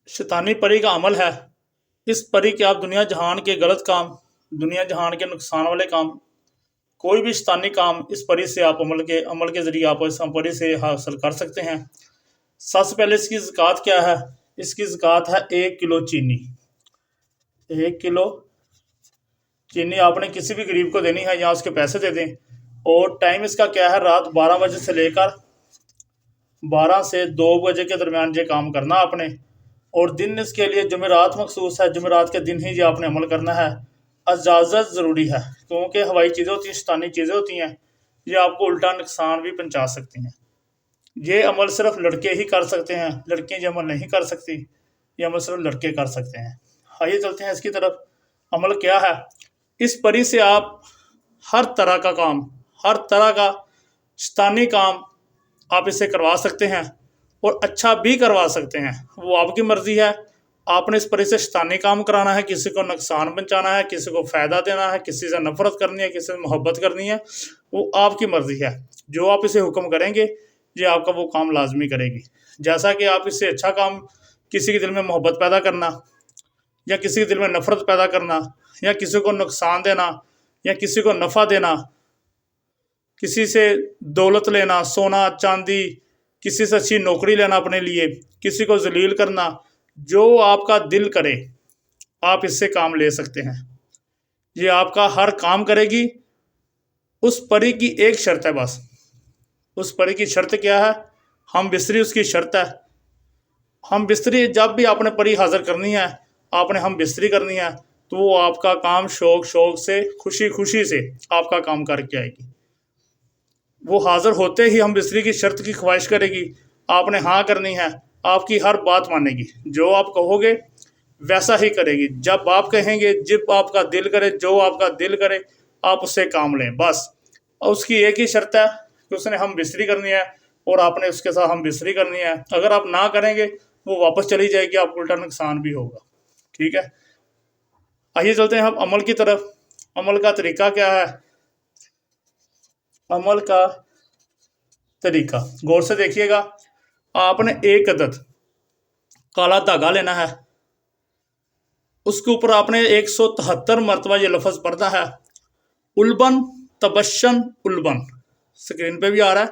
शैतानी परी का अमल है। इस परी के आप दुनिया जहान के गलत काम, दुनिया जहान के नुकसान वाले काम, कोई भी शैतानी काम इस परी से आप अमल के ज़रिए आप इस परी से हासिल कर सकते हैं। सबसे पहले इसकी ज़कात क्या है? इसकी ज़कात है 1 किलो चीनी। 1 किलो चीनी आपने किसी भी गरीब को देनी है या उसके पैसे दे दें। और टाइम इसका क्या है? रात 12 बजे से लेकर 12 से 2 बजे के दरमियान ये काम करना आपने। और दिन इसके लिए जुमेरात मखसूस है, जुमेरात के दिन ही ये आपने अमल करना है। इजाज़त ज़रूरी है, क्योंकि हवाई चीज़ें होती हैं, शैतानी चीज़ें होती हैं, ये आपको उल्टा नुकसान भी पहुंचा सकती हैं। ये अमल सिर्फ लड़के ही कर सकते हैं, लड़कियां ये अमल नहीं कर सकती। ये अमल सिर्फ लड़के कर सकते हैं। आइए चलते हैं इसकी तरफ। अमल क्या है? इस परी से आप हर तरह का काम, हर तरह का शैतानी काम आप इससे करवा सकते हैं और अच्छा भी करवा सकते हैं। वो आपकी मर्ज़ी है। आपने इस परी से शैतानी काम कराना है, किसी को नुकसान पहुंचाना है, किसी को फ़ायदा देना है, किसी से नफरत करनी है, किसी से मोहब्बत करनी है, वो आपकी मर्ज़ी है। जो आप इसे हुक्म करेंगे ये आपका वो काम लाजमी करेगी। जैसा कि आप इससे अच्छा काम, किसी के दिल में मोहब्बत पैदा करना या किसी के दिल में नफरत पैदा करना या किसी को नुकसान देना या किसी को नफ़ा देना, किसी से दौलत लेना, सोना चांदी, किसी से अच्छी नौकरी लेना अपने लिए, किसी को जलील करना, जो आपका दिल करे आप इससे काम ले सकते हैं। ये आपका हर काम करेगी। उस परी की एक शर्त है बस। उस परी की शर्त क्या है? हम बिस्तरी उसकी शर्त है। हम बिस्तरी जब भी आपने परी हाजिर करनी है, आपने हम बिस्तरी करनी है, तो वो आपका काम शौक से, खुशी खुशी से आपका काम करके आएगी। वो हाजिर होते ही हम बिस्तरी की शर्त की ख्वाहिश करेगी, आपने हाँ करनी है, आपकी हर बात मानेगी, जो आप कहोगे वैसा ही करेगी। जब आप कहेंगे, जब आपका दिल करे, जो आपका दिल करे आप उससे काम लें बस। और उसकी एक ही शर्त है कि उसने हम बिस्तरी करनी है और आपने उसके साथ हम बिस्तरी करनी है। अगर आप ना करेंगे वो वापस चली जाएगी, आपको उल्टा नुकसान भी होगा। ठीक है, आइए चलते हैं हम अमल की तरफ। अमल का तरीका क्या है? अमल का तरीका गौर से देखिएगा। आपने एक अदद काला धागा लेना है, उसके ऊपर आपने 173 मरतबा ये लफ्ज़ पढ़ना है, उल्बन तबशन उल्बन। स्क्रीन पे भी आ रहा है,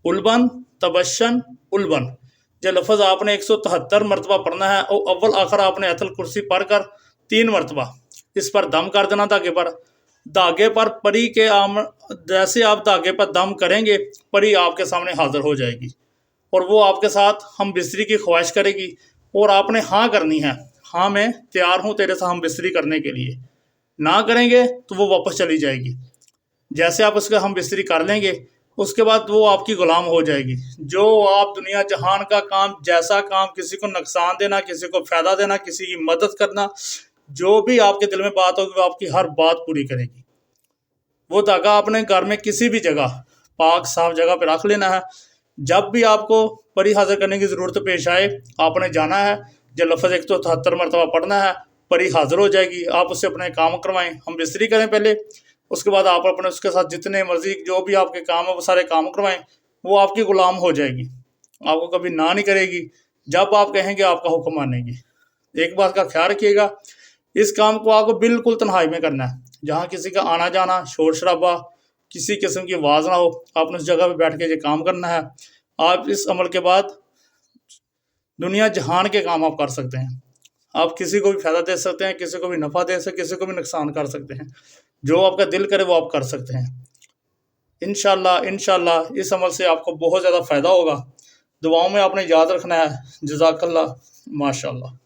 उल्बन तबशन उल्बन। ये लफ्ज़ आपने 173 मरतबा पढ़ना है और अव्वल आखिर आपने अतल कुर्सी पढ़कर 3 मरतबा इस पर दम कर देना धागे पर परी के जैसे आप धागे पर दम करेंगे परी आपके सामने हाजिर हो जाएगी और वो आपके साथ हम बिस्तरी की ख्वाहिश करेगी और आपने हाँ करनी है, हाँ मैं तैयार हूँ तेरे साथ हम बिस्तरी करने के लिए। ना करेंगे तो वो वापस चली जाएगी। जैसे आप उसका हम बिस्तरी कर लेंगे उसके बाद वो आपकी गुलाम हो जाएगी। जो आप दुनिया जहान का काम, जैसा काम, किसी को नुकसान देना, किसी को फ़ायदा देना, किसी की मदद करना, जो भी आपके दिल में बात होगी वो आपकी हर बात पूरी करेगी। वो धागा आपने घर में किसी भी जगह पाक साफ जगह पर रख लेना है। जब भी आपको परी हाजिर करने की ज़रूरत पेश आए आपने जाना है, जो लफ्ज़ 173 मरतबा पढ़ना है, परी हाजिर हो जाएगी। आप उससे अपने काम करवाएं, हम बिस्तरी करें पहले, उसके बाद आप अपने उसके साथ जितने मर्जी जो भी आपके काम है वो सारे काम करवाएं। वो आपकी ग़ुलाम हो जाएगी, आपको कभी ना नहीं करेगी। जब आप कहेंगे आपका हुक्म मानेगी। एक बात का ख्याल रखिएगा, इस काम को आपको बिल्कुल तन्हाई में करना है, जहाँ किसी का आना जाना, शोर शराबा, किसी किस्म की आवाज़ ना हो। आपने उस जगह पर बैठ के ये काम करना है। आप इस अमल के बाद दुनिया जहान के काम आप कर सकते हैं। आप किसी को भी फ़ायदा दे सकते हैं, किसी को भी नफ़ा दे सकते, किसी को भी नुकसान कर सकते हैं। जो आपका दिल करे वो आप कर सकते हैं। इंशाल्लाह इस अमल से आपको बहुत ज़्यादा फ़ायदा होगा। दुआओं में आपने याद रखना है। जज़ाकल्लाह, माशाअल्लाह।